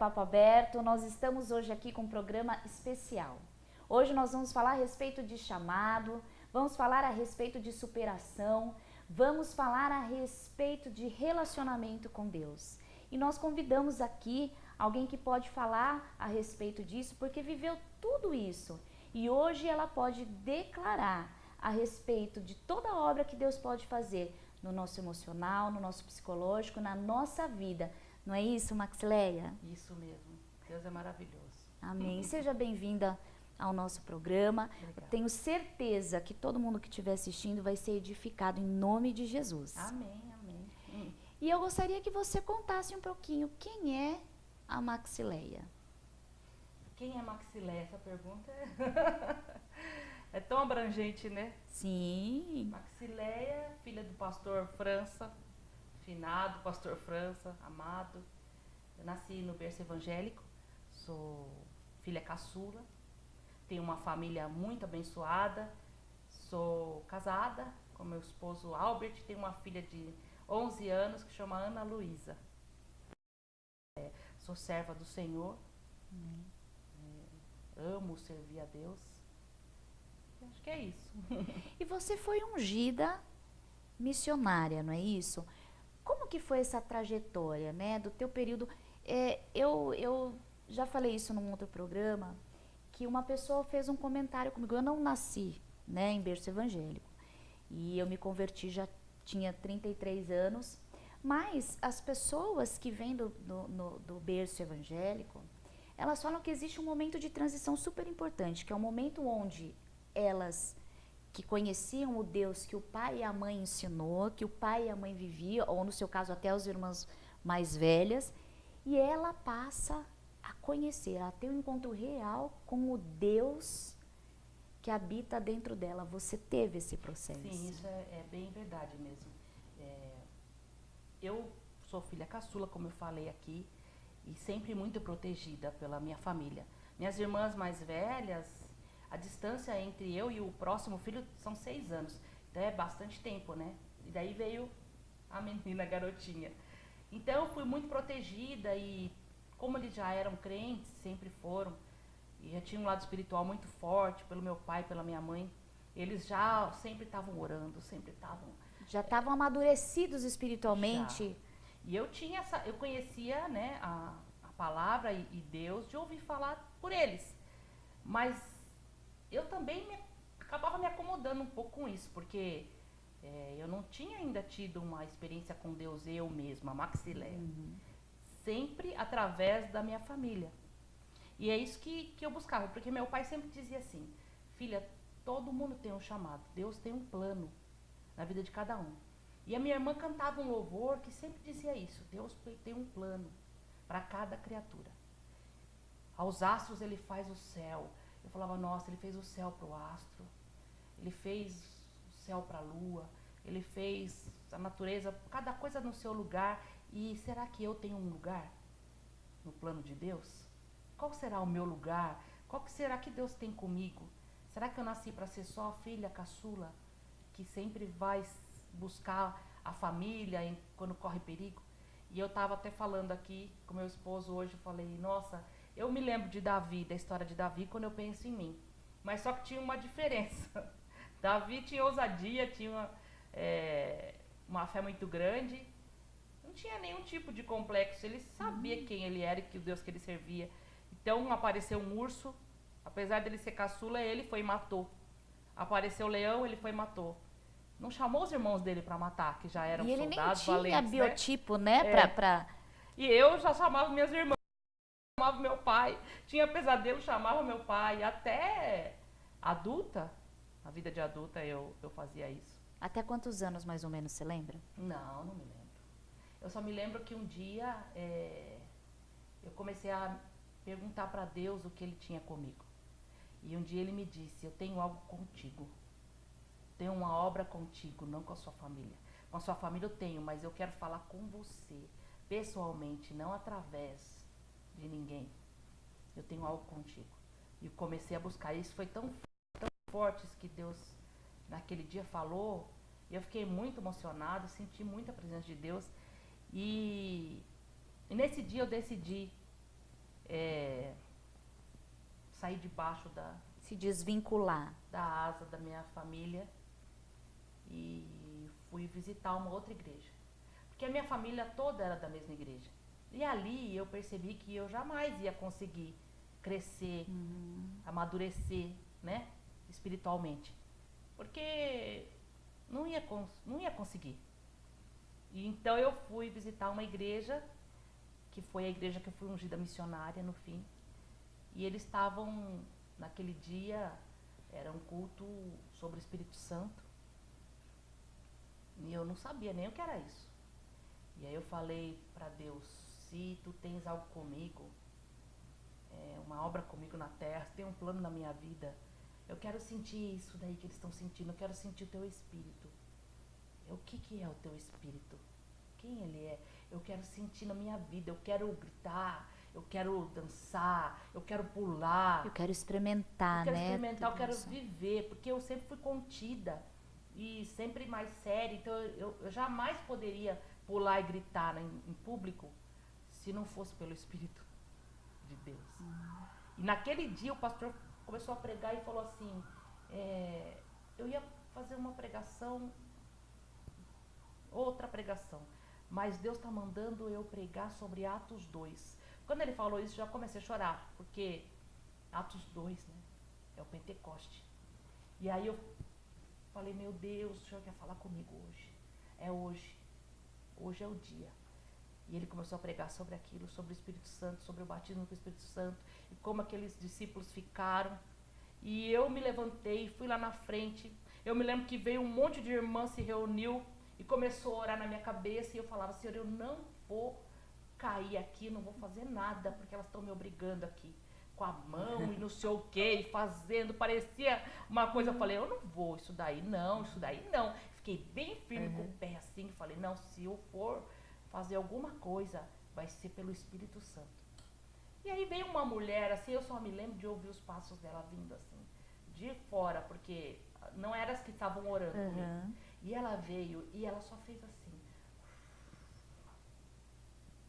Papo Aberto. Nós estamos hoje aqui com um programa especial. Hoje nós vamos falar a respeito de chamado, vamos falar a respeito de superação, vamos falar a respeito de relacionamento com Deus. E nós convidamos aqui alguém que pode falar a respeito disso, porque viveu tudo isso. E hoje ela pode declarar a respeito de toda a obra que Deus pode fazer no nosso emocional, no nosso psicológico, na nossa vida. Não é isso, Maxileia? Isso mesmo. Deus é maravilhoso. Amém. Seja bem-vinda ao nosso programa. Obrigada. Eu tenho certeza que todo mundo que estiver assistindo vai ser edificado em nome de Jesus. Amém, amém. E eu gostaria que você contasse um pouquinho quem é a Maxileia. Quem é Maxileia? Essa pergunta é tão abrangente, né? Sim. Maxileia, filha do pastor França, finado pastor França, amado. Eu nasci no berço evangélico, sou filha caçula, tenho uma família muito abençoada, sou casada com meu esposo Albert, tenho uma filha de 11 anos que chama Ana Luísa. Sou serva do Senhor, amo servir a Deus. Acho que é isso. E você foi ungida missionária, não é isso? Como que foi essa trajetória, né, do teu período? Eu já falei isso num outro programa, que uma pessoa fez um comentário comigo. Eu não nasci, né, em berço evangélico. E eu me converti, já tinha 33 anos. Mas as pessoas que vêm do berço evangélico, elas falam que existe um momento de transição super importante, que é o momento onde elas que conheciam o Deus que o pai e a mãe ensinou, que o pai e a mãe viviam, ou no seu caso até os irmãos mais velhas, e ela passa a conhecer, a ter um encontro real com o Deus que habita dentro dela. Você teve esse processo? Sim, isso é bem verdade mesmo. Eu sou filha caçula, como eu falei aqui, e sempre muito protegida pela minha família. Minhas irmãs mais velhas, a distância entre eu e o próximo filho são 6 anos. Então é bastante tempo, né? E daí veio a menina, a garotinha. Então eu fui muito protegida e como eles já eram crentes, sempre foram, e já tinham um lado espiritual muito forte pelo meu pai, pela minha mãe, eles já sempre estavam orando, sempre estavam... Já estavam amadurecidos espiritualmente? Já. E eu conhecia, né, a palavra e Deus de ouvir falar por eles. Mas eu também acabava me acomodando um pouco com isso, porque eu não tinha ainda tido uma experiência com Deus eu mesma, Maxileia. Sempre através da minha família. E é isso que eu buscava, porque meu pai sempre dizia assim: filha, todo mundo tem um chamado, Deus tem um plano na vida de cada um. E a minha irmã cantava um louvor que sempre dizia isso: Deus tem um plano para cada criatura. Aos astros ele faz o céu. Eu falava, nossa, ele fez o céu para o astro, ele fez o céu para a lua, ele fez a natureza, cada coisa no seu lugar. E será que eu tenho um lugar no plano de Deus? Qual será o meu lugar? Qual que será que Deus tem comigo? Será que eu nasci para ser só a filha caçula, que sempre vai buscar a família quando corre perigo? E eu estava até falando aqui com meu esposo hoje, eu falei, nossa, eu me lembro de Davi, da história de Davi, quando eu penso em mim. Mas só que tinha uma diferença. Davi tinha ousadia, tinha uma fé muito grande, não tinha nenhum tipo de complexo, ele sabia quem ele era e que o Deus que ele servia. Então apareceu um urso, apesar dele ser caçula, ele foi e matou. Apareceu o leão, ele foi e matou. Não chamou os irmãos dele para matar, que já eram E ele soldados nem tinha valentes, biotipo, né? E eu já chamava minhas irmãs, chamava meu pai. Tinha pesadelo, chamava meu pai. Até adulta, na vida de adulta, eu fazia isso. Até quantos anos, mais ou menos, você lembra? Não me lembro. Eu só me lembro que um dia eu comecei a perguntar para Deus o que ele tinha comigo. E um dia ele me disse, eu tenho algo contigo. Tenho uma obra contigo, não com a sua família. Com a sua família eu tenho, mas eu quero falar com você, pessoalmente, não através de ninguém. Eu tenho algo contigo. E comecei a buscar. Isso foi tão forte que Deus naquele dia falou. E eu fiquei muito emocionada, senti muita presença de Deus. E nesse dia eu decidi é, sair debaixo Se desvincular. da asa da minha família e fui visitar uma outra igreja. Porque a minha família toda era da mesma igreja. E ali eu percebi que eu jamais ia conseguir crescer, amadurecer, né, espiritualmente. Porque não ia conseguir. E então eu fui visitar uma igreja, que foi a igreja que eu fui ungida missionária no fim. E eles estavam, naquele dia, era um culto sobre o Espírito Santo. E eu não sabia nem o que era isso. E aí eu falei para Deus, se tu tens algo comigo, uma obra comigo na terra, se tem um plano na minha vida, eu quero sentir isso daí que eles estão sentindo, eu quero sentir o teu Espírito. O que é o teu Espírito? Quem ele é? Eu quero sentir na minha vida, eu quero gritar, eu quero dançar, eu quero pular. Eu quero experimentar, Eu quero né? experimentar, eu tudo quero isso. viver, porque eu sempre fui contida e sempre mais séria, então eu jamais poderia pular e gritar em público se não fosse pelo Espírito de Deus. E naquele dia o pastor começou a pregar e falou assim, eu ia fazer uma pregação, outra pregação, mas Deus está mandando eu pregar sobre Atos 2. Quando ele falou isso, já comecei a chorar, porque Atos 2, né, é o Pentecoste. E aí eu falei, meu Deus, o Senhor quer falar comigo hoje. É hoje. Hoje é o dia. E ele começou a pregar sobre aquilo, sobre o Espírito Santo, sobre o batismo com o Espírito Santo, e como aqueles discípulos ficaram. E eu me levantei, fui lá na frente. Eu me lembro que veio um monte de irmã, se reuniu e começou a orar na minha cabeça. E eu falava, Senhor, eu não vou cair aqui, não vou fazer nada, porque elas estão me obrigando aqui. Com a mão e não sei o que, e fazendo, parecia uma coisa. Eu falei, eu não vou, isso daí não. Fiquei bem firme com o pé assim, falei, não, se eu for fazer alguma coisa, vai ser pelo Espírito Santo. E aí veio uma mulher, assim, eu só me lembro de ouvir os passos dela vindo assim, de fora, porque não eram as que estavam orando comigo. E ela veio e ela só fez assim,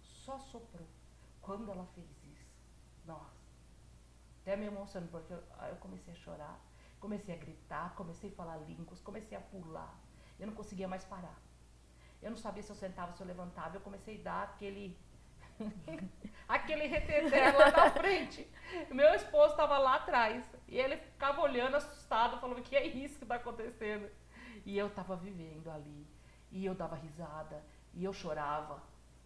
só soprou. Quando ela fez isso, nossa, até me emocionando, porque eu comecei a chorar, comecei a gritar, comecei a falar línguas, comecei a pular. Eu não conseguia mais parar. Eu não sabia se eu sentava, se eu levantava. Eu comecei a dar aquele aquele reteté lá na frente. Meu esposo estava lá atrás. E ele ficava olhando assustado, falando, o que é isso que está acontecendo? E eu estava vivendo ali. E eu dava risada. E eu chorava.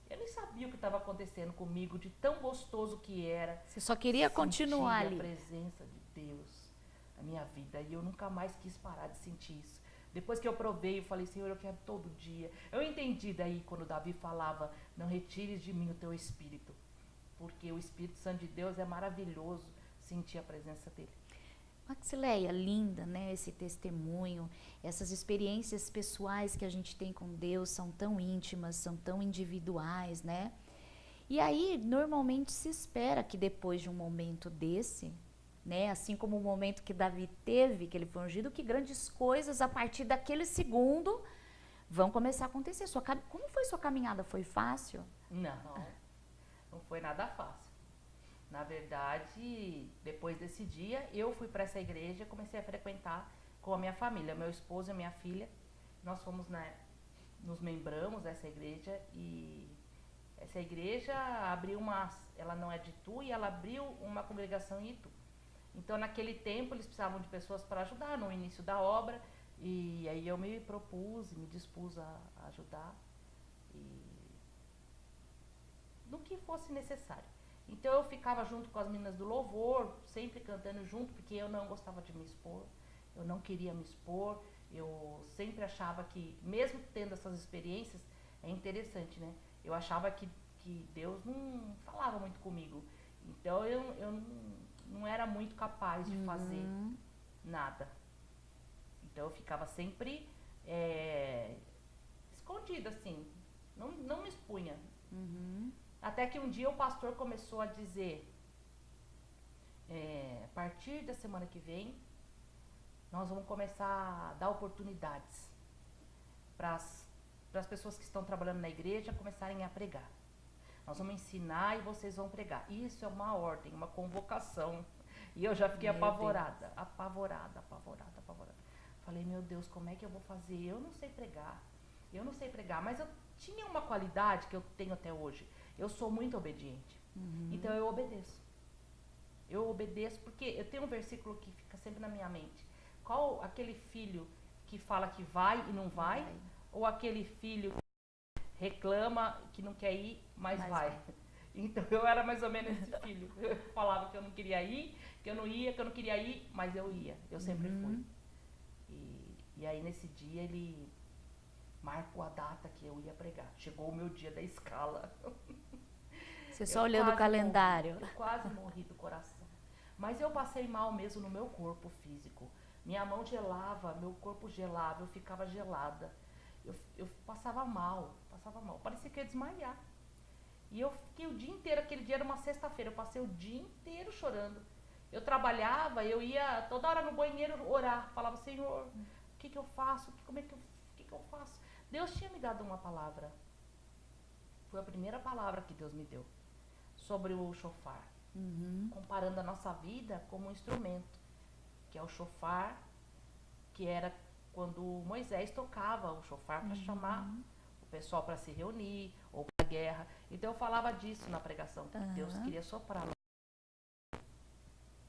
Eu nem sabia o que estava acontecendo comigo, de tão gostoso que era. Você só queria continuar ali. A presença de Deus na minha vida. E eu nunca mais quis parar de sentir isso. Depois que eu provei, eu falei, Senhor, eu quero todo dia. Eu entendi daí quando Davi falava, não retires de mim o teu Espírito. Porque o Espírito Santo de Deus é maravilhoso sentir a presença dele. Maxileia, linda, né? Esse testemunho, essas experiências pessoais que a gente tem com Deus são tão íntimas, são tão individuais, né? E aí, normalmente se espera que depois de um momento desse, né, assim como o momento que Davi teve, que ele foi ungido, que grandes coisas a partir daquele segundo vão começar a acontecer. Como foi sua caminhada? Foi fácil? Não foi nada fácil. Na verdade, depois desse dia, eu fui para essa igreja e comecei a frequentar com a minha família, meu esposo e minha filha. Nós fomos, né, nos membramos dessa igreja e essa igreja abriu ela não é de Itu, e ela abriu uma congregação em Itu. Então, naquele tempo, eles precisavam de pessoas para ajudar no início da obra. E aí eu me propus, me dispus a ajudar. E no que fosse necessário. Então, eu ficava junto com as meninas do louvor, sempre cantando junto, porque eu não gostava de me expor. Eu não queria me expor. Eu sempre achava que, mesmo tendo essas experiências, é interessante, né? Eu achava que Deus não falava muito comigo. Então, eu não era muito capaz de fazer nada. Então eu ficava sempre escondida, assim, não me expunha. Até que um dia o pastor começou a dizer, a partir da semana que vem, nós vamos começar a dar oportunidades para as pessoas que estão trabalhando na igreja começarem a pregar. Nós vamos ensinar e vocês vão pregar. Isso é uma ordem, uma convocação. E eu já fiquei apavorada. Falei, meu Deus, como é que eu vou fazer? Eu não sei pregar. Mas eu tinha uma qualidade que eu tenho até hoje. Eu sou muito obediente. Então eu obedeço. Eu obedeço porque eu tenho um versículo que fica sempre na minha mente. Qual aquele filho que fala que vai e não vai? Ou aquele filho que reclama que não quer ir, mas vai? Então eu era mais ou menos esse filho. Eu falava que eu não queria ir, que eu não ia, que eu não queria ir, mas eu ia. Eu sempre fui. E aí nesse dia ele marcou a data que eu ia pregar. Chegou o meu dia da escala. Você só olhando o calendário. Eu quase morri do coração. Mas eu passei mal mesmo no meu corpo físico. Minha mão gelava, meu corpo gelava, eu ficava gelada. Eu passava mal. Parecia que eu ia desmaiar. E eu fiquei o dia inteiro, aquele dia era uma sexta-feira, eu passei o dia inteiro chorando. Eu trabalhava, eu ia toda hora no banheiro orar, falava, Senhor, o que eu faço? O que eu faço? Deus tinha me dado uma palavra. Foi a primeira palavra que Deus me deu sobre o chofar. Comparando a nossa vida como um instrumento, que é o chofar, que era quando Moisés tocava o chofar para chamar o pessoal para se reunir, ou para a guerra. Então eu falava disso na pregação, que Deus queria soprar.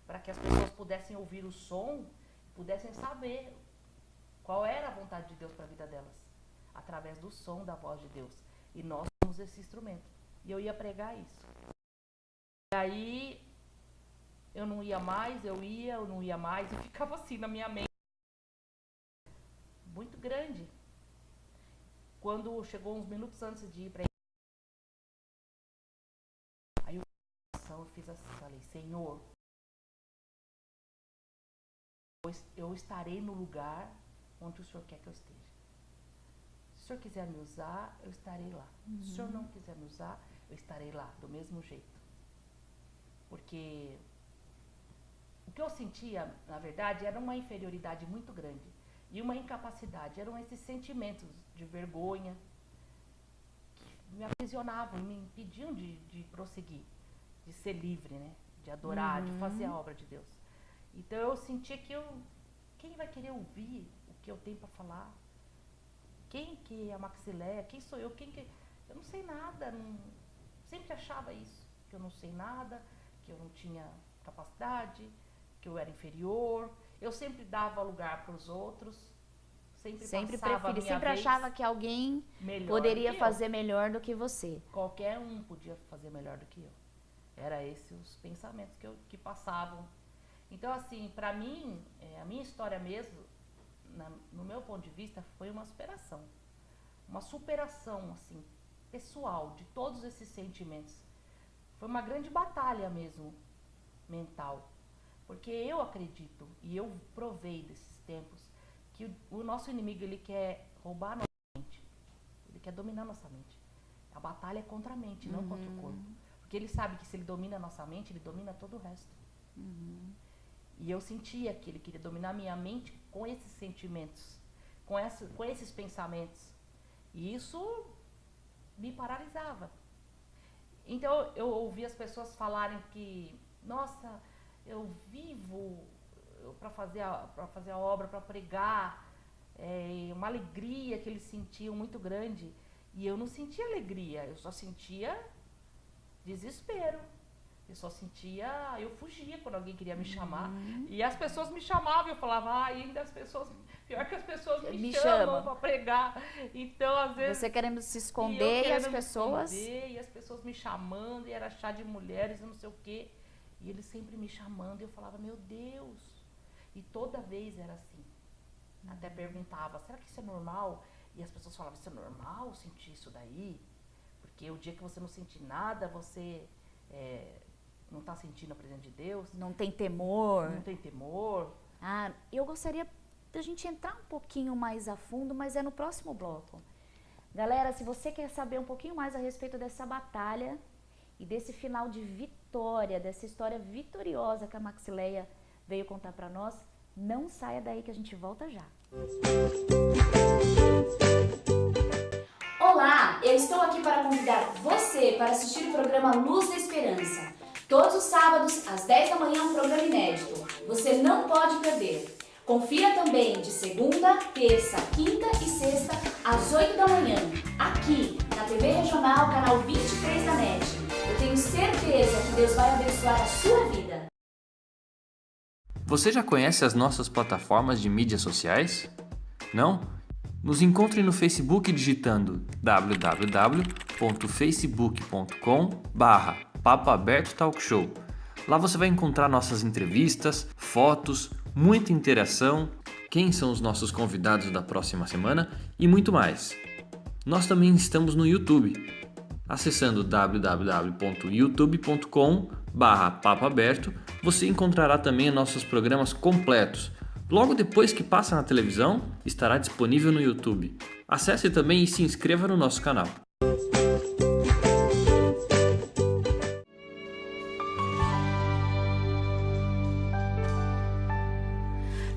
Para que as pessoas pudessem ouvir o som, pudessem saber qual era a vontade de Deus para a vida delas, através do som da voz de Deus. E nós somos esse instrumento. E eu ia pregar isso. E aí, eu não ia mais, eu não ia mais, e ficava assim na minha mente. Muito grande. Quando chegou uns minutos antes de ir para aí eu fiz assim, falei, Senhor, eu estarei no lugar onde o Senhor quer que eu esteja. Se o Senhor quiser me usar, eu estarei lá. Se o Senhor não quiser me usar, eu estarei lá, do mesmo jeito. Porque o que eu sentia, na verdade, era uma inferioridade muito grande. E uma incapacidade. Eram esses sentimentos de vergonha que me aprisionavam, me impediam de prosseguir, de ser livre, né? De adorar, de fazer a obra de Deus. Então eu sentia que quem vai querer ouvir o que eu tenho para falar? Quem que é a Maxileia? Quem sou eu? Eu não sei nada. Sempre achava isso, que eu não sei nada, que eu não tinha capacidade, que eu era inferior. Eu sempre dava lugar para os outros. Sempre achava que alguém poderia fazer melhor do que você. Qualquer um podia fazer melhor do que eu. Era esses os pensamentos que passavam. Então, assim, para mim, a minha história mesmo, no meu ponto de vista, foi uma superação. Uma superação, assim, pessoal, de todos esses sentimentos. Foi uma grande batalha mesmo, mental. Porque eu acredito, e eu provei desses tempos, que o nosso inimigo, ele quer roubar a nossa mente. Ele quer dominar a nossa mente. A batalha é contra a mente, não contra o corpo. Porque ele sabe que se ele domina a nossa mente, ele domina todo o resto. E eu sentia que ele queria dominar a minha mente com esses sentimentos, com esses pensamentos. E isso me paralisava. Então eu ouvi as pessoas falarem que, nossa, eu vivo para fazer a obra, para pregar, uma alegria que eles sentiam muito grande. E eu não sentia alegria, eu só sentia desespero. Eu fugia quando alguém queria me chamar. E as pessoas me chamavam, eu falava, ainda as pessoas, pior que as pessoas me chamam para pregar. Então, às vezes... Você querendo se esconder e as pessoas... E as pessoas me chamando, e era chá de mulheres e não sei o quê. E eles sempre me chamando, e eu falava, meu Deus. E toda vez era assim. Até perguntava, será que isso é normal? E as pessoas falavam, isso é normal sentir isso daí? Porque o dia que você não sente nada, você... não está sentindo a presença de Deus. Não tem temor. Não tem temor. Eu gostaria da gente entrar um pouquinho mais a fundo, mas é no próximo bloco. Galera, se você quer saber um pouquinho mais a respeito dessa batalha e desse final de vitória, dessa história vitoriosa que a Maxileia veio contar para nós, não saia daí que a gente volta já. Olá, Olá, eu estou aqui para convidar você para assistir o programa Luz da Esperança. Todos os sábados, às 10 da manhã, um programa inédito. Você não pode perder. Confira também de segunda, terça, quinta e sexta, às 8 da manhã, aqui na TV Regional, canal 23 da NET. Eu tenho certeza que Deus vai abençoar a sua vida. Você já conhece as nossas plataformas de mídias sociais? Não? Nos encontre no Facebook digitando www.facebook.com/Papo Aberto Talk Show. Lá você vai encontrar nossas entrevistas, fotos, muita interação, quem são os nossos convidados da próxima semana e muito mais. Nós também estamos no YouTube. Acessando www.youtube.com/Papo Aberto, você encontrará também nossos programas completos. Logo depois que passa na televisão, estará disponível no YouTube. Acesse também e se inscreva no nosso canal.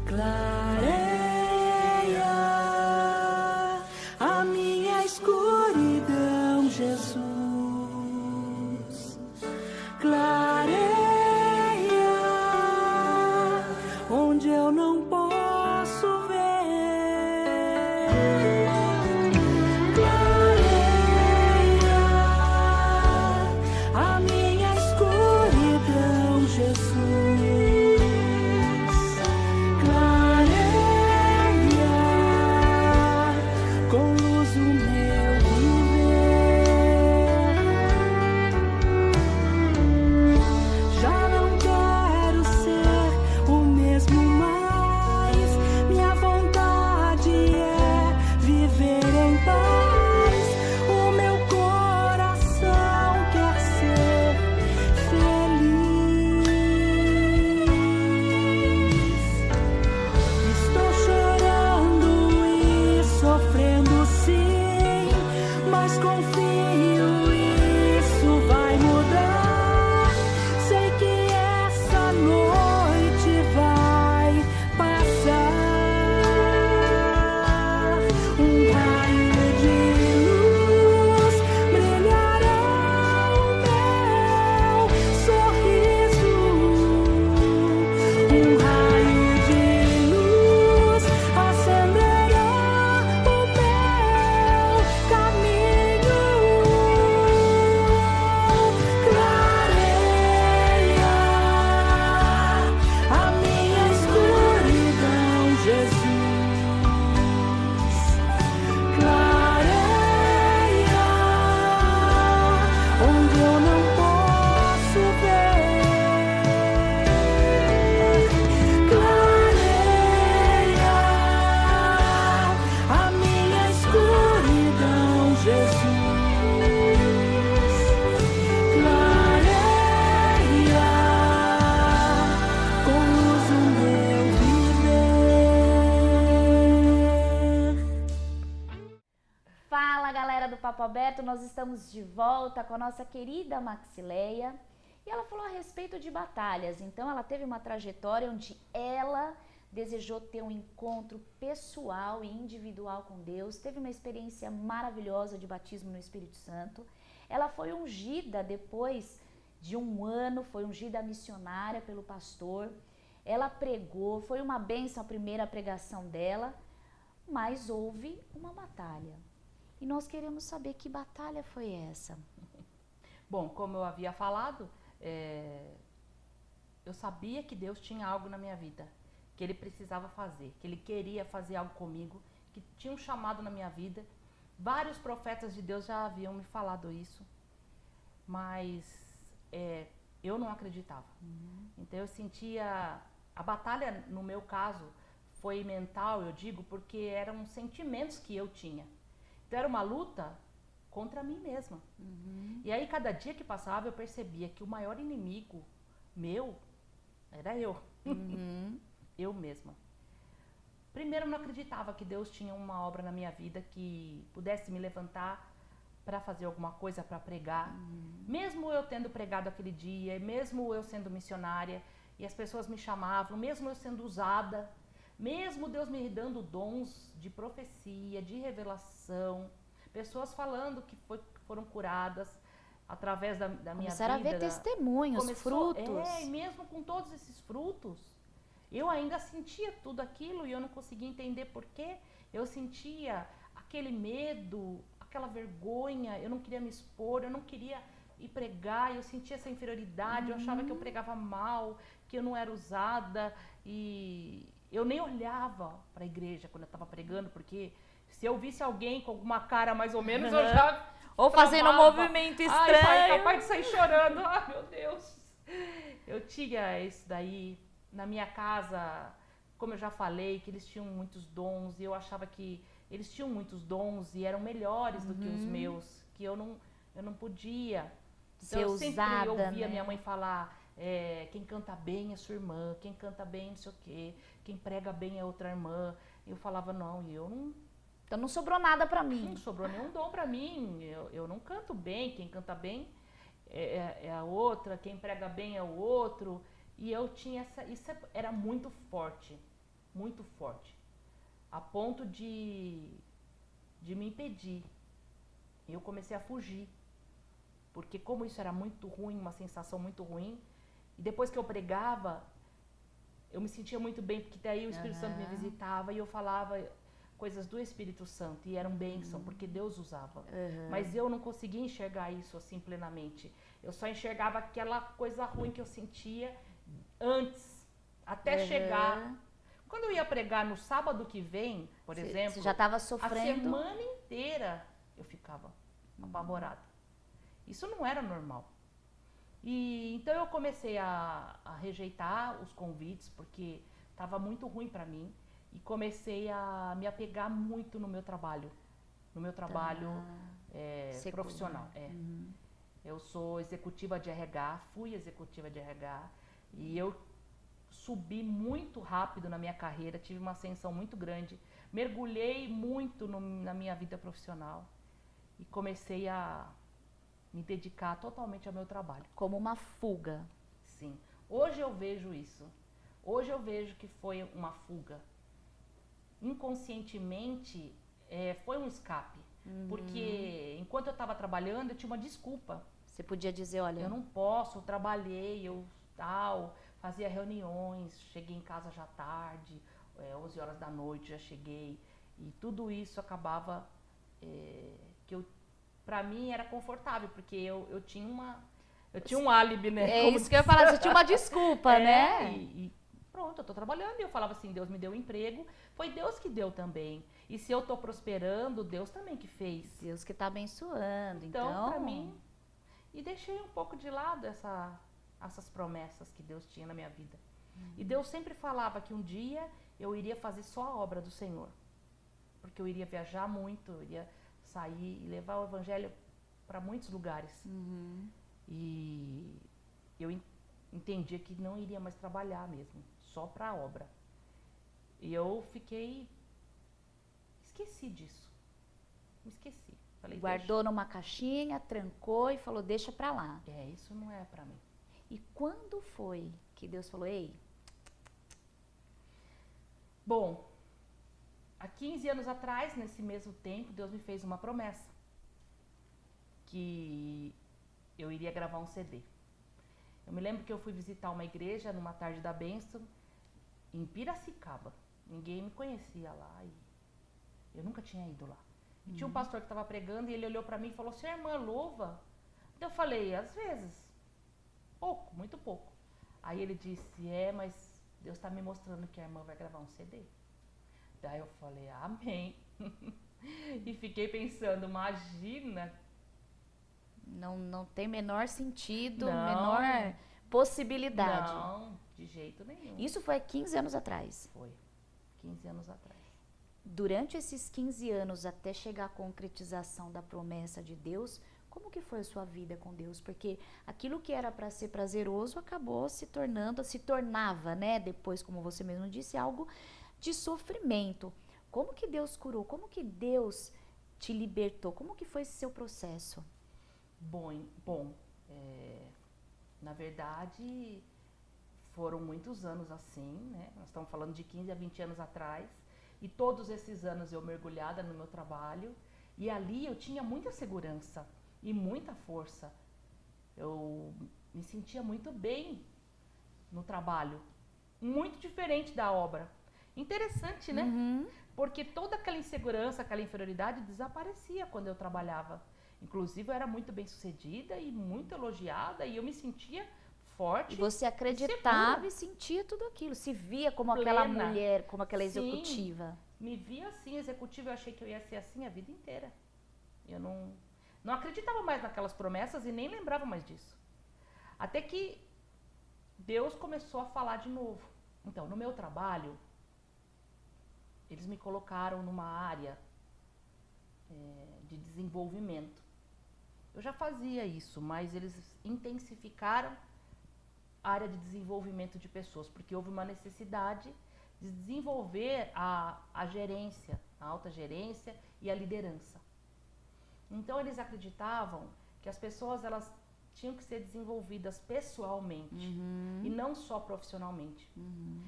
Clareia a minha escuridão, Jesus. Clareia onde eu não posso ver. Clareia a minha escuridão, Jesus. Clareia com luz o meu viver. Já não quero ser o mesmo mais. Minha vontade é viver em paz. O meu coração quer ser feliz. Estou chorando e sofrendo sim, mas confio, isso vai mudar. Sei que essa noite vai passar. Um raio de luz brilhará o meu sorriso. Um raio de luz acenderá o meu caminho. Clareia a minha escuridão, Jesus. Clareia onde eu não posso ver. Clareia a minha escuridão, Jesus. Clareia com luz o meu viver. Fala, galera do Papo Aberto, nós estamos de volta com a nossa querida Maxileia e ela falou a respeito de batalhas. Então ela teve uma trajetória onde ela desejou ter um encontro pessoal e individual com Deus, teve uma experiência maravilhosa de batismo no Espírito Santo. Ela foi ungida depois de um ano, foi ungida missionária pelo pastor. Ela pregou, foi uma bênção a primeira pregação dela, mas houve uma batalha. E nós queremos saber que batalha foi essa. Bom, como eu havia falado, eu sabia que Deus tinha algo na minha vida, que Ele precisava fazer, que Ele queria fazer algo comigo, que tinha um chamado na minha vida. Vários profetas de Deus já haviam me falado isso, mas eu não acreditava. Então eu sentia, a batalha no meu caso foi mental, eu digo, porque eram sentimentos que eu tinha. Então era uma luta contra mim mesma. E aí cada dia que passava eu percebia que o maior inimigo meu era eu. Eu mesma. Primeiro eu não acreditava que Deus tinha uma obra na minha vida que pudesse me levantar para fazer alguma coisa, para pregar. Mesmo eu tendo pregado aquele dia, mesmo eu sendo missionária e as pessoas me chamavam, mesmo eu sendo usada, mesmo Deus me dando dons de profecia, de revelação, pessoas falando que foram curadas através da minha Começaram a vida. ver testemunhos, frutos. E mesmo com todos esses frutos, eu ainda sentia tudo aquilo e eu não conseguia entender por quê. Eu sentia aquele medo, aquela vergonha, eu não queria me expor, eu não queria ir pregar, eu sentia essa inferioridade, eu achava que eu pregava mal, que eu não era usada, e eu nem olhava para a igreja quando eu estava pregando, porque se eu visse alguém com alguma cara mais ou menos, eu já Ou fazendo um travava. movimento Ai, estranho. capaz de sair chorando. Ai, meu Deus. Eu tinha isso daí na minha casa, como eu já falei, que eles tinham muitos dons, e eu achava que eles tinham muitos dons e eram melhores do que os meus, que eu não podia. Então, Ser eu sempre usada, ouvia né? minha mãe falar, quem canta bem é sua irmã, quem canta bem não sei o quê, quem prega bem é outra irmã. Eu falava, não, e eu não, Então não sobrou nada pra mim. não sobrou nenhum dom pra mim, eu não canto bem, quem canta bem é a outra, quem prega bem é o outro. E eu tinha isso era muito forte, a ponto de me impedir. Eu comecei a fugir, porque como isso era muito ruim, uma sensação muito ruim, e depois que eu pregava, eu me sentia muito bem, porque daí o Espírito Santo me visitava e eu falava coisas do Espírito Santo, e eram bênção, porque Deus usava. Mas eu não conseguia enxergar isso assim plenamente. Eu só enxergava aquela coisa ruim que eu sentia antes, até chegar. Quando eu ia pregar no sábado que vem, por exemplo, Você já estava a sofrendo. semana inteira eu ficava apavorada. Isso não era normal. E então eu comecei a rejeitar os convites, porque estava muito ruim para mim, e comecei a me apegar muito no meu trabalho, Secular. profissional. Eu sou executiva de RH, fui executiva de RH, e eu subi muito rápido na minha carreira, tive uma ascensão muito grande, mergulhei muito na minha vida profissional e comecei a me dedicar totalmente ao meu trabalho. Como uma fuga. Sim. Hoje eu vejo isso. Hoje eu vejo que foi uma fuga. Inconscientemente, foi um escape. Porque enquanto eu estava trabalhando, eu tinha uma desculpa. Você podia dizer, olha, Eu não posso, eu trabalhei, eu fazia reuniões, cheguei em casa já tarde, 11 horas da noite já cheguei. E tudo isso acabava, pra mim era confortável, porque eu tinha um álibi, né? é Como isso que eu ia falar, você tinha uma desculpa, né? E pronto, eu tô trabalhando. E eu falava assim, Deus me deu emprego, foi Deus que deu também. E se eu tô prosperando, Deus também que fez. Deus que tá abençoando, Então, então. pra mim, e deixei um pouco de lado essas promessas que Deus tinha na minha vida. E Deus sempre falava que um dia eu iria fazer só a obra do Senhor. Porque eu iria viajar muito, eu iria sair e levar o evangelho para muitos lugares. E eu entendia que não iria mais trabalhar mesmo, só para a obra. E eu esqueci disso. Me esqueci. Falei, Guardou numa caixinha, trancou e falou, deixa pra lá. isso não é para mim. E quando foi que Deus falou, ei, Bom, há 15 anos atrás, nesse mesmo tempo, Deus me fez uma promessa. Que eu iria gravar um CD. Eu me lembro que eu fui visitar uma igreja numa tarde da bênção, em Piracicaba. Ninguém me conhecia lá e eu nunca tinha ido lá. E tinha um pastor que estava pregando e ele olhou para mim e falou, sua irmã louva? Então eu falei, às vezes, pouco, muito pouco. Aí ele disse, mas Deus está me mostrando que a irmã vai gravar um CD. Daí eu falei, amém. E fiquei pensando, imagina. não tem menor sentido, Não. menor possibilidade. Não, de jeito nenhum. Isso foi há 15 anos atrás. Foi 15 anos atrás. Durante esses 15 anos, até chegar à concretização da promessa de Deus, como que foi a sua vida com Deus? Porque aquilo que era para ser prazeroso acabou se tornava, né? Depois, como você mesmo disse, algo de sofrimento. Como que Deus curou? Como que Deus te libertou? Como que foi esse seu processo? Bom, na verdade, foram muitos anos assim, né? Nós estamos falando de 15 a 20 anos atrás. E todos esses anos eu mergulhada no meu trabalho. E ali eu tinha muita segurança e muita força. Eu me sentia muito bem no trabalho. Muito diferente da obra. Interessante, né? Porque toda aquela insegurança, aquela inferioridade desaparecia quando eu trabalhava. Inclusive, eu era muito bem sucedida e muito elogiada e eu me sentia forte. E você acreditava segura. e sentia tudo aquilo. Se via como aquela Plena. mulher, como aquela Sim. executiva. Me via assim, executiva, eu achei que eu ia ser assim a vida inteira. Eu não acreditava mais naquelas promessas e nem lembrava mais disso. Até que Deus começou a falar de novo. Então, no meu trabalho, eles me colocaram numa área de desenvolvimento. Eu já fazia isso, mas eles intensificaram a área de desenvolvimento de pessoas, porque houve uma necessidade de desenvolver a gerência, a alta gerência e a liderança. Então eles acreditavam que as pessoas elas tinham que ser desenvolvidas pessoalmente e não só profissionalmente.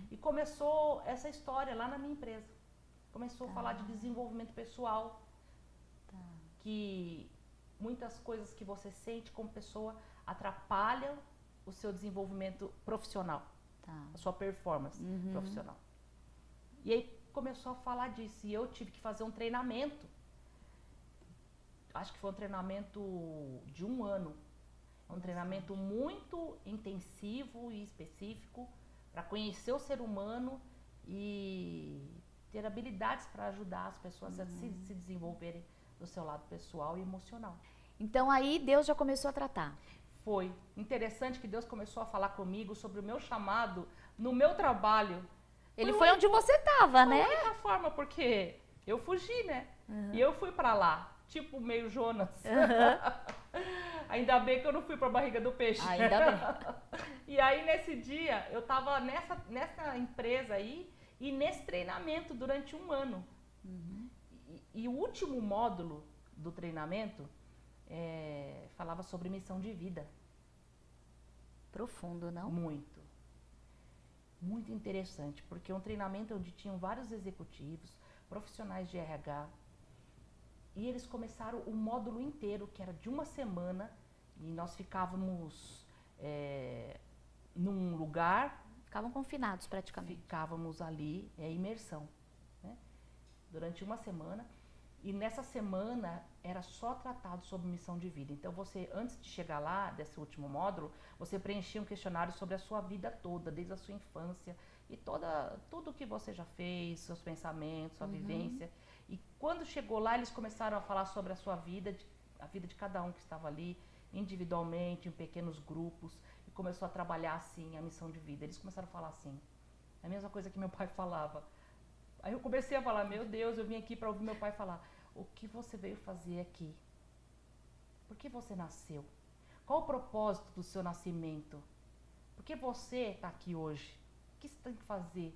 E começou essa história lá na minha empresa. Começou a falar de desenvolvimento pessoal, que muitas coisas que você sente como pessoa atrapalham o seu desenvolvimento profissional, a sua performance profissional. E aí começou a falar disso e eu tive que fazer um treinamento. Acho que foi um treinamento de 1 ano. Um treinamento muito intensivo e específico para conhecer o ser humano e ter habilidades para ajudar as pessoas a se desenvolverem do seu lado pessoal e emocional. Então aí Deus já começou a tratar. Foi interessante que Deus começou a falar comigo sobre o meu chamado no meu trabalho. Ele foi onde você estava, né? Foi a única forma, porque eu fugi, né? E eu fui pra lá, tipo meio Jonas. Ainda bem que eu não fui pra barriga do peixe. Ainda bem. E aí nesse dia, eu tava nessa empresa aí e nesse treinamento durante 1 ano. E o último módulo do treinamento falava sobre missão de vida. Profundo, não? Muito. Muito interessante, porque é um treinamento onde tinham vários executivos, profissionais de RH, e eles começaram o módulo inteiro, que era de 1 semana, e nós ficávamos num lugar, Ficavam confinados praticamente. ficávamos ali, imersão, né? Durante 1 semana, e nessa semana era só tratado sobre missão de vida. Então você, antes de chegar lá, desse último módulo, você preenchia um questionário sobre a sua vida toda, desde a sua infância e tudo que você já fez, seus pensamentos, sua vivência. E quando chegou lá, eles começaram a falar sobre a sua vida, a vida de cada um que estava ali, individualmente, em pequenos grupos, e começou a trabalhar assim a missão de vida. Eles começaram a falar assim, a mesma coisa que meu pai falava. Aí eu comecei a falar, meu Deus, eu vim aqui para ouvir meu pai falar, o que você veio fazer aqui? Por que você nasceu? Qual o propósito do seu nascimento? Por que você está aqui hoje? O que você tem que fazer?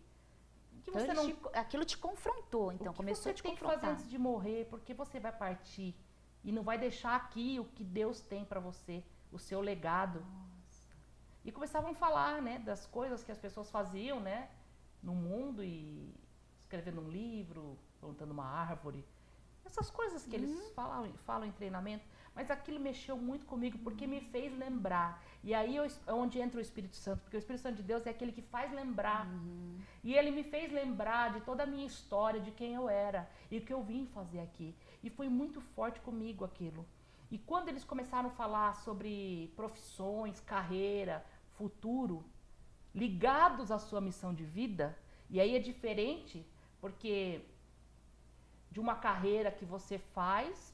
O que Então, você não... aquilo te confrontou, então, o que começou você a te tem que fazer confrontar. antes de morrer? Por que você vai partir? E não vai deixar aqui o que Deus tem para você, o seu legado. E começavam a falar, né, das coisas que as pessoas faziam, né, no mundo, e escrevendo um livro, plantando uma árvore. Essas coisas que eles falam em treinamento. Mas aquilo mexeu muito comigo, porque me fez lembrar. E aí é onde entra o Espírito Santo, porque o Espírito Santo de Deus é aquele que faz lembrar. E ele me fez lembrar de toda a minha história, de quem eu era e o que eu vim fazer aqui. E foi muito forte comigo aquilo. E quando eles começaram a falar sobre profissões, carreira, futuro, ligados à sua missão de vida, e aí é diferente, porque de uma carreira que você faz,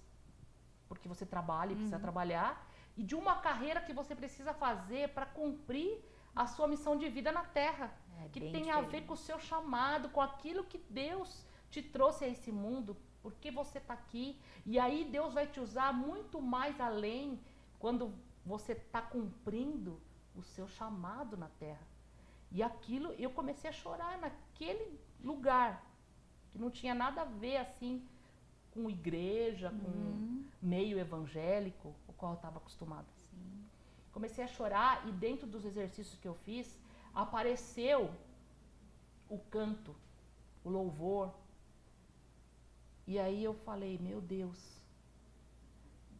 porque você trabalha e precisa trabalhar, e de uma carreira que você precisa fazer para cumprir a sua missão de vida na Terra, que bem tem a ver diferente. com o seu chamado, com aquilo que Deus te trouxe a esse mundo, porque você está aqui. E aí Deus vai te usar muito mais além quando você está cumprindo o seu chamado na Terra. E aquilo, eu comecei a chorar naquele lugar, que não tinha nada a ver assim com igreja, com meio evangélico, o qual eu estava acostumada. Comecei a chorar e dentro dos exercícios que eu fiz, apareceu o canto, o louvor. E aí eu falei, meu Deus,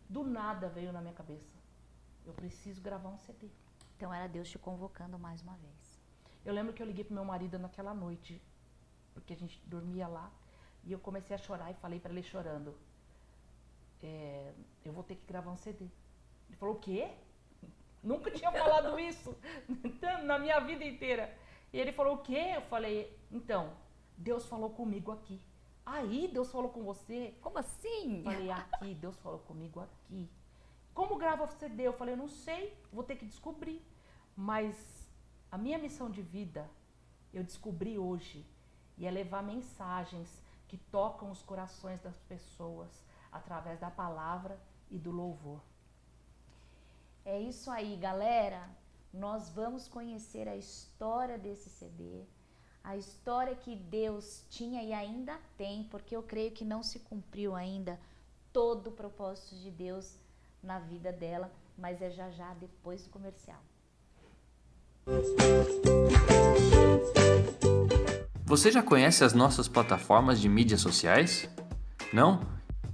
do nada veio na minha cabeça, eu preciso gravar um CD. Então era Deus te convocando mais uma vez. Eu lembro que eu liguei pro meu marido naquela noite, porque a gente dormia lá, e eu comecei a chorar e falei pra ele chorando, eu vou ter que gravar um CD. Ele falou, o quê? Nunca tinha falado isso na minha vida inteira. E ele falou, o quê? Eu falei, então, Deus falou comigo aqui. Aí, Deus falou com você? Como assim? Eu falei, aqui, Deus falou comigo aqui. Como grava CD? Eu falei, eu não sei, vou ter que descobrir. Mas a minha missão de vida, eu descobri hoje, e é levar mensagens que tocam os corações das pessoas através da palavra e do louvor. É isso aí, galera. Nós vamos conhecer a história desse CD, a história que Deus tinha e ainda tem, porque eu creio que não se cumpriu ainda todo o propósito de Deus na vida dela, mas é já já depois do comercial. Você já conhece as nossas plataformas de mídias sociais? Não?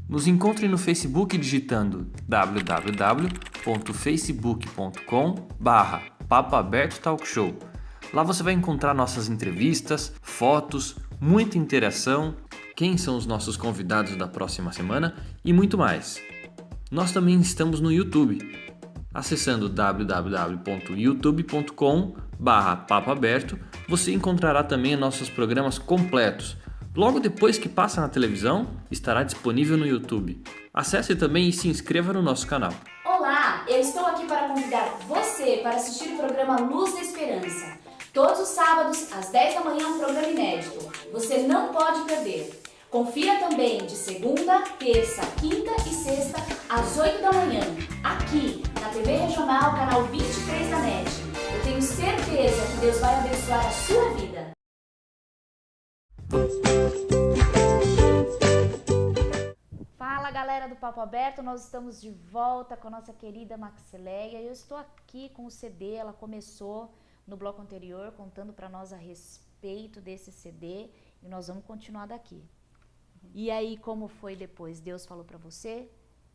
Nos encontre no Facebook digitando www.facebook.com/Papo Aberto Talk Show. Lá você vai encontrar nossas entrevistas, fotos, muita interação, quem são os nossos convidados da próxima semana e muito mais. Nós também estamos no YouTube. Acessando www.youtube.com/Papo Aberto, você encontrará também nossos programas completos. Logo depois que passa na televisão, estará disponível no YouTube. Acesse também e se inscreva no nosso canal. Olá, eu estou aqui para convidar você para assistir o programa Luz da Esperança. Todos os sábados, às 10 da manhã, um programa inédito. Você não pode perder. Confira também de segunda, terça, quinta e sexta, às 8 da manhã, aqui na TV Regional, canal 23 da NET. Eu tenho certeza que Deus vai abençoar a sua vida. Fala, galera do Papo Aberto, nós estamos de volta com a nossa querida Maxileia. Eu estou aqui com o CD, ela começou no bloco anterior contando para nós a respeito desse CD e nós vamos continuar daqui. E aí, como foi depois? Deus falou para você?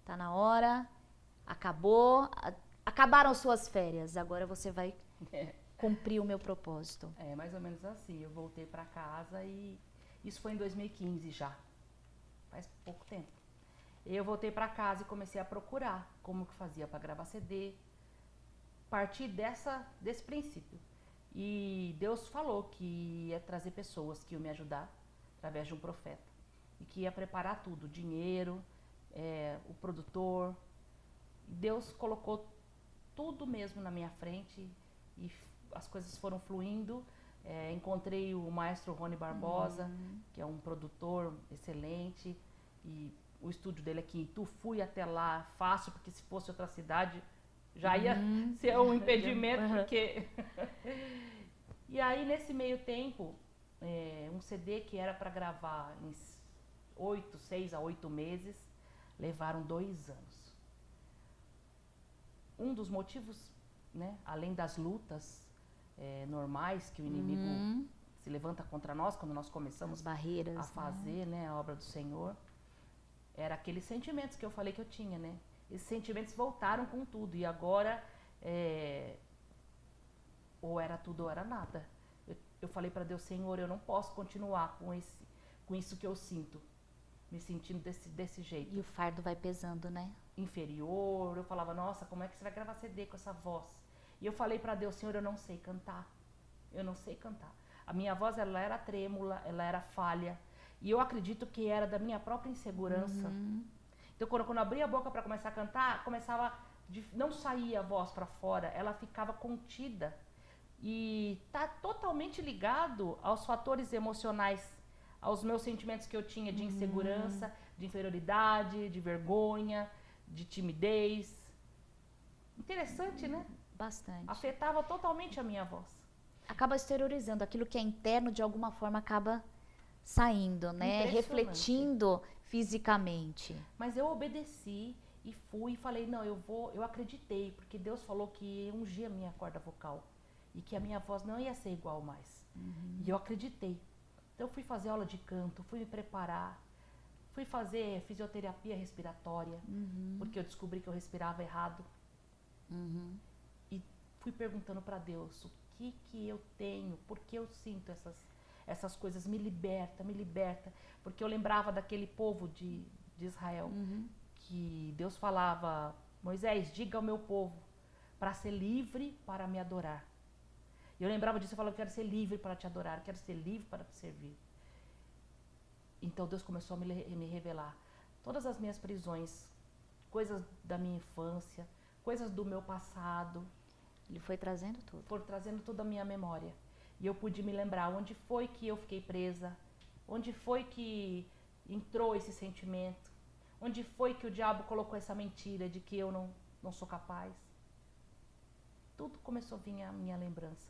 Tá na hora? Acabou? Acabaram suas férias, agora você vai cumprir o meu propósito. É mais ou menos assim, eu voltei para casa e isso foi em 2015 já, faz pouco tempo. Eu voltei para casa e comecei a procurar como que fazia para gravar CD, partir desse princípio. E Deus falou que ia trazer pessoas que iam me ajudar através de um profeta e que ia preparar tudo, o dinheiro, o produtor. Deus colocou tudo mesmo na minha frente e as coisas foram fluindo. Encontrei o maestro Rony Barbosa, que é um produtor excelente, e o estúdio dele aqui em Itu, fui até lá fácil, porque se fosse outra cidade já ia ser um impedimento, porque... E aí, nesse meio tempo, um CD que era para gravar em 6 a 8 meses, levaram 2 anos. Um dos motivos, né, além das lutas normais que o inimigo se levanta contra nós, quando nós começamos barreiras, a fazer, né, a obra do Senhor, era aqueles sentimentos que eu falei que eu tinha, né? Esses sentimentos voltaram com tudo e agora ou era tudo ou era nada. Eu falei para Deus, Senhor, eu não posso continuar com isso que eu sinto, me sentindo desse jeito. E o fardo vai pesando, né? Inferior, eu falava, nossa, como é que você vai gravar CD com essa voz? E eu falei para Deus, Senhor, eu não sei cantar, eu não sei cantar. A minha voz, ela era trêmula, ela era falha, e eu acredito que era da minha própria insegurança. Então, quando eu abria a boca para começar a cantar, não saía a voz para fora, ela ficava contida. E tá totalmente ligado aos fatores emocionais, aos meus sentimentos que eu tinha de insegurança, de inferioridade, de vergonha, de timidez. Interessante, né? Bastante. Afetava totalmente a minha voz. Acaba exteriorizando, aquilo que é interno de alguma forma acaba saindo, né? Impressionante. Refletindo fisicamente. Mas eu obedeci e fui e falei, não, eu acreditei, porque Deus falou que ungia a minha corda vocal e que a minha voz não ia ser igual mais. E eu acreditei. Então eu fui fazer aula de canto, fui me preparar. Fui fazer fisioterapia respiratória, porque eu descobri que eu respirava errado. E fui perguntando para Deus, o que eu tenho, por que eu sinto essas coisas, me liberta, me liberta. Porque eu lembrava daquele povo de Israel, que Deus falava, Moisés, diga ao meu povo, para ser livre para me adorar. E eu lembrava disso, eu falava, eu quero ser livre para te adorar, eu quero ser livre para te servir. Então Deus começou a me revelar todas as minhas prisões, coisas da minha infância, coisas do meu passado. Ele foi trazendo tudo. Foram trazendo toda a minha memória. E eu pude me lembrar onde foi que eu fiquei presa, onde foi que entrou esse sentimento, onde foi que o diabo colocou essa mentira de que eu não sou capaz. Tudo começou a vir à minha lembrança.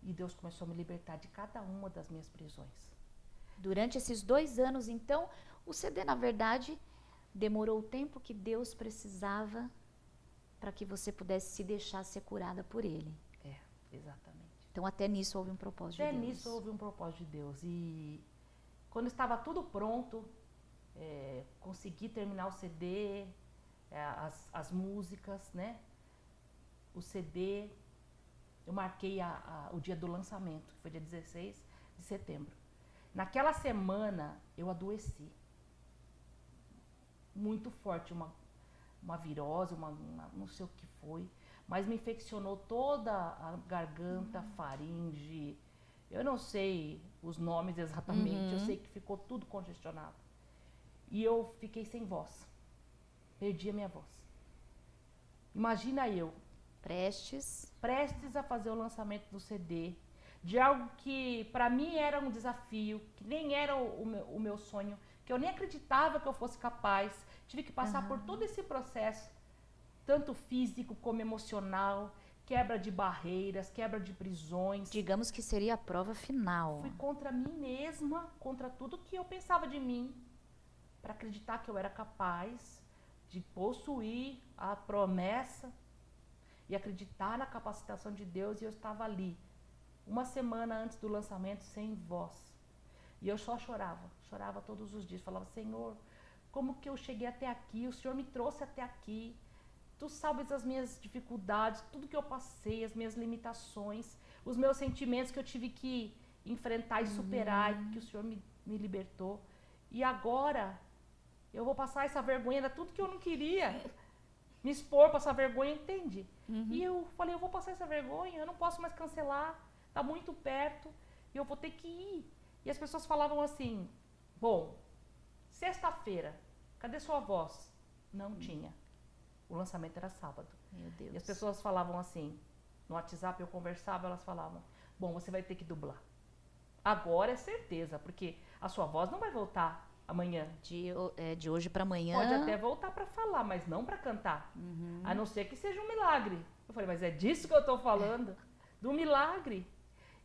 E Deus começou a me libertar de cada uma das minhas prisões. Durante esses 2 anos, então, o CD, na verdade, demorou o tempo que Deus precisava para que você pudesse se deixar ser curada por Ele. É, exatamente. Então, até nisso houve um propósito Até de Deus. nisso houve um propósito de Deus. E quando estava tudo pronto, consegui terminar o CD, as músicas, né? O CD, eu marquei o dia do lançamento, que foi dia 16 de setembro. Naquela semana, eu adoeci. Muito forte, uma virose, não sei o que foi, mas me infeccionou toda a garganta, faringe. Eu não sei os nomes exatamente, eu sei que ficou tudo congestionado. E eu fiquei sem voz. Perdi a minha voz. Imagina eu, prestes a fazer o lançamento do CD, de algo que para mim era um desafio, que nem era o meu sonho, que eu nem acreditava que eu fosse capaz. Tive que passar por todo esse processo, tanto físico como emocional, quebra de barreiras, quebra de prisões. Digamos que seria a prova final. Fui contra mim mesma, contra tudo que eu pensava de mim, para acreditar que eu era capaz de possuir a promessa e acreditar na capacitação de Deus. E eu estava ali, uma semana antes do lançamento, sem voz. E eu só chorava todos os dias. Falava, Senhor, como que eu cheguei até aqui? O Senhor me trouxe até aqui. Tu sabes as minhas dificuldades, tudo que eu passei, as minhas limitações, os meus sentimentos que eu tive que enfrentar e superar, e que o Senhor me libertou. E agora eu vou passar essa vergonha, era tudo que eu não queria. Me expor, passar vergonha, entende? E eu falei, eu vou passar essa vergonha, eu não posso mais cancelar, tá muito perto, e eu vou ter que ir. E as pessoas falavam assim, bom, sexta-feira, cadê sua voz? Não tinha. O lançamento era sábado. Meu Deus. E as pessoas falavam assim, no WhatsApp eu conversava, elas falavam, bom, você vai ter que dublar. Agora é certeza, porque a sua voz não vai voltar amanhã. De hoje para amanhã. Pode até voltar para falar, mas não para cantar. A não ser que seja um milagre. Eu falei, mas é disso que eu estou falando, do milagre.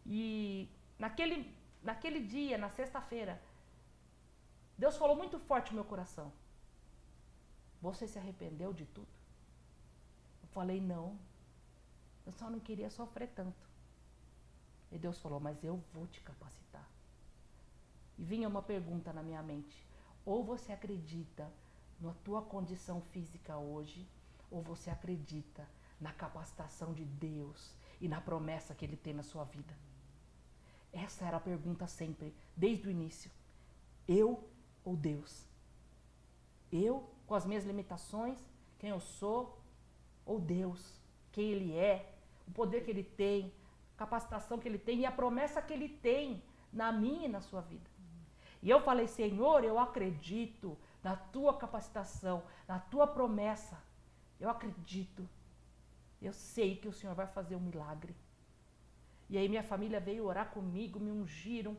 E naquele dia, na sexta-feira, Deus falou muito forte no meu coração. Você se arrependeu de tudo? Eu falei, não. Eu só não queria sofrer tanto. E Deus falou, mas eu vou te capacitar. E vinha uma pergunta na minha mente. Ou você acredita na tua condição física hoje, ou você acredita na capacitação de Deus e na promessa que Ele tem na sua vida? Essa era a pergunta sempre, desde o início. Eu ou Deus? Eu, com as minhas limitações, quem eu sou, ou Deus, quem Ele é, o poder que Ele tem, a capacitação que Ele tem e a promessa que Ele tem na minha e na sua vida. E eu falei, Senhor, eu acredito na Tua capacitação, na Tua promessa. Eu acredito. Eu sei que o Senhor vai fazer um milagre. E aí minha família veio orar comigo, me ungiram.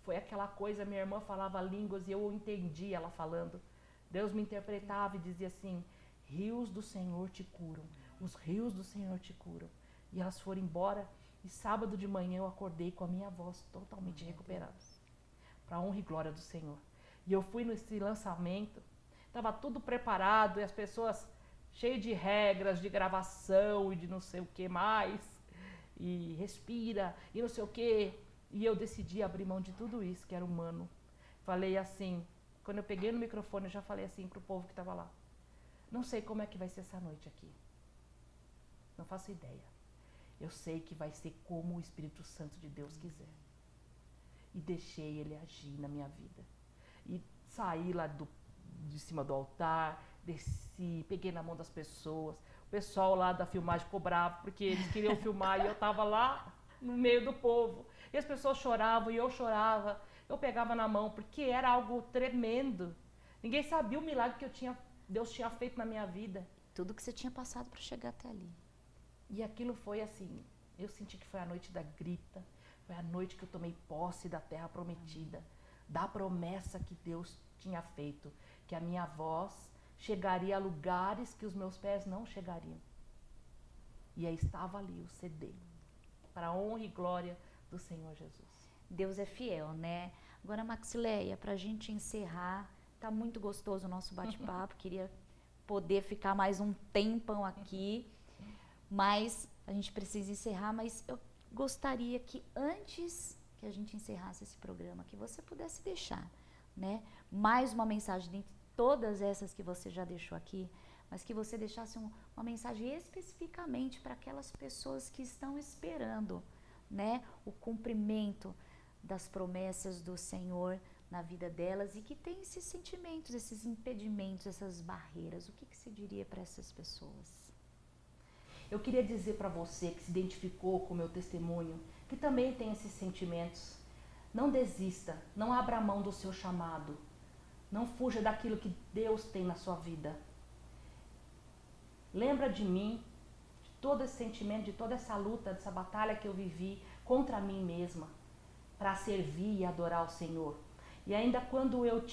Foi aquela coisa, minha irmã falava línguas e eu entendi ela falando. Deus me interpretava e dizia assim, rios do Senhor te curam, os rios do Senhor te curam. E elas foram embora e sábado de manhã eu acordei com a minha voz totalmente recuperada. Para a honra e glória do Senhor. E eu fui nesse lançamento, estava tudo preparado e as pessoas cheias de regras, de gravação e de não sei o que mais, e respira e não sei o que. E eu decidi abrir mão de tudo isso que era humano. Falei assim, quando eu peguei no microfone, eu já falei assim pro povo que estava lá. Não sei como é que vai ser essa noite aqui. Não faço ideia. Eu sei que vai ser como o Espírito Santo de Deus quiser. E deixei ele agir na minha vida. E saí lá de cima do altar, desci, peguei na mão das pessoas. O pessoal lá da filmagem ficou bravo, porque eles queriam filmar e eu estava lá no meio do povo. E as pessoas choravam e eu chorava. Eu pegava na mão, porque era algo tremendo. Ninguém sabia o milagre que Deus tinha feito na minha vida. Tudo que você tinha passado para chegar até ali. E aquilo foi assim, eu senti que foi a noite da grita, foi a noite que eu tomei posse da terra prometida, da promessa que Deus tinha feito, que a minha voz chegaria a lugares que os meus pés não chegariam. E aí estava ali o CD, para a honra e glória do Senhor Jesus. Deus é fiel, né? Agora, Maxileia, para a gente encerrar, tá muito gostoso o nosso bate-papo, queria poder ficar mais um tempão aqui, mas a gente precisa encerrar, mas eu gostaria que antes que a gente encerrasse esse programa, que você pudesse deixar, né, mais uma mensagem dentre todas essas que você já deixou aqui, mas que você deixasse uma mensagem especificamente para aquelas pessoas que estão esperando, né, o cumprimento das promessas do Senhor na vida delas e que tem esses sentimentos, esses impedimentos, essas barreiras. O que você diria para essas pessoas? Eu queria dizer para você que se identificou com o meu testemunho, que também tem esses sentimentos, não desista, não abra mão do seu chamado, não fuja daquilo que Deus tem na sua vida. Lembra de mim, de todo esse sentimento, de toda essa luta, dessa batalha que eu vivi contra mim mesma, para servir e adorar o Senhor. E ainda quando eu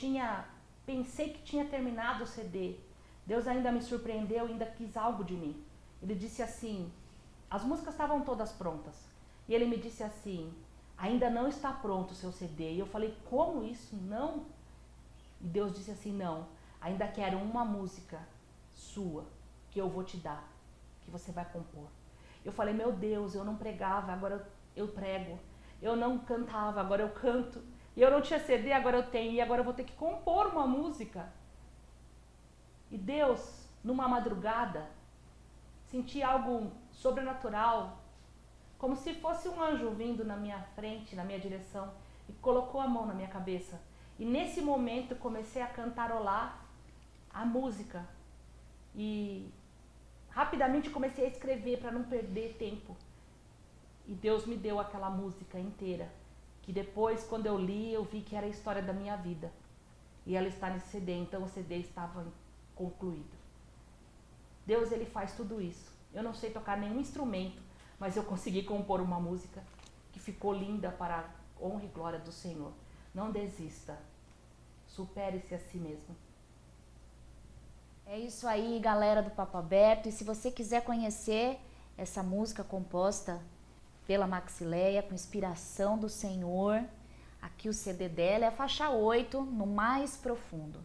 pensei que tinha terminado o CD, Deus ainda me surpreendeu, ainda quis algo de mim. Ele disse assim, as músicas estavam todas prontas. E ele me disse assim, ainda não está pronto o seu CD. E eu falei, como isso? Não. E Deus disse assim, não, ainda quero uma música sua, que eu vou te dar, que você vai compor. Eu falei, meu Deus, eu não pregava, agora eu prego. Eu não cantava, agora eu canto. E eu não tinha CD, agora eu tenho. E agora eu vou ter que compor uma música. E Deus, numa madrugada, senti algo sobrenatural, como se fosse um anjo vindo na minha frente, na minha direção, e colocou a mão na minha cabeça. E nesse momento eu comecei a cantarolar a música. E rapidamente comecei a escrever para não perder tempo. E Deus me deu aquela música inteira, que depois, quando eu li, eu vi que era a história da minha vida. E ela está nesse CD, então o CD estava concluído. Deus, ele faz tudo isso. Eu não sei tocar nenhum instrumento, mas eu consegui compor uma música que ficou linda para a honra e glória do Senhor. Não desista. Supere-se a si mesmo. É isso aí, galera do Papo Aberto. E se você quiser conhecer essa música composta pela Maxileia, com inspiração do Senhor, aqui o CD dela é a faixa 8, No Mais Profundo.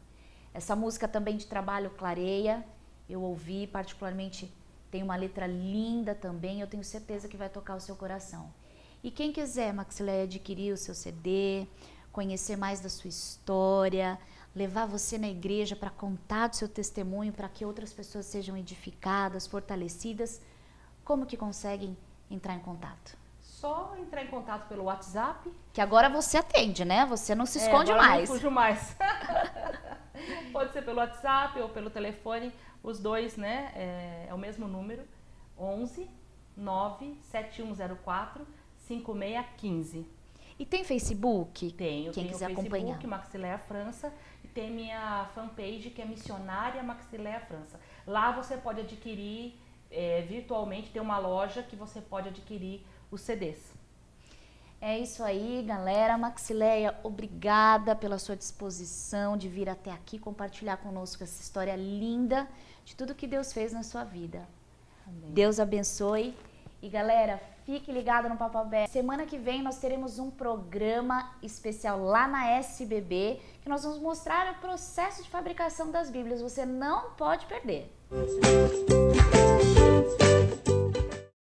Essa música também de trabalho clareia, eu ouvi, particularmente tem uma letra linda também, eu tenho certeza que vai tocar o seu coração. E quem quiser, Maxileia, adquirir o seu CD, conhecer mais da sua história, levar você na igreja para contar do seu testemunho, para que outras pessoas sejam edificadas, fortalecidas, como que conseguem entrar em contato? Só entrar em contato pelo WhatsApp. Que agora você atende, né? Você não se esconde agora mais. Eu não fujo mais. Pode ser pelo WhatsApp ou pelo telefone. Os dois, né? É o mesmo número. 11 97104 5615. E tem Facebook? Tenho. Quem tenho quiser o Facebook, acompanhar. Maxileia França. E tem minha fanpage, que é Missionária Maxileia França. Lá você pode adquirir virtualmente, tem uma loja que você pode adquirir os CDs. É isso aí, galera. Maxileia, obrigada pela sua disposição de vir até aqui compartilhar conosco essa história linda de tudo que Deus fez na sua vida. Amém. Deus abençoe. E galera, fique ligado no Papo Aberto. Semana que vem nós teremos um programa especial lá na SBB, que nós vamos mostrar o processo de fabricação das Bíblias. Você não pode perder.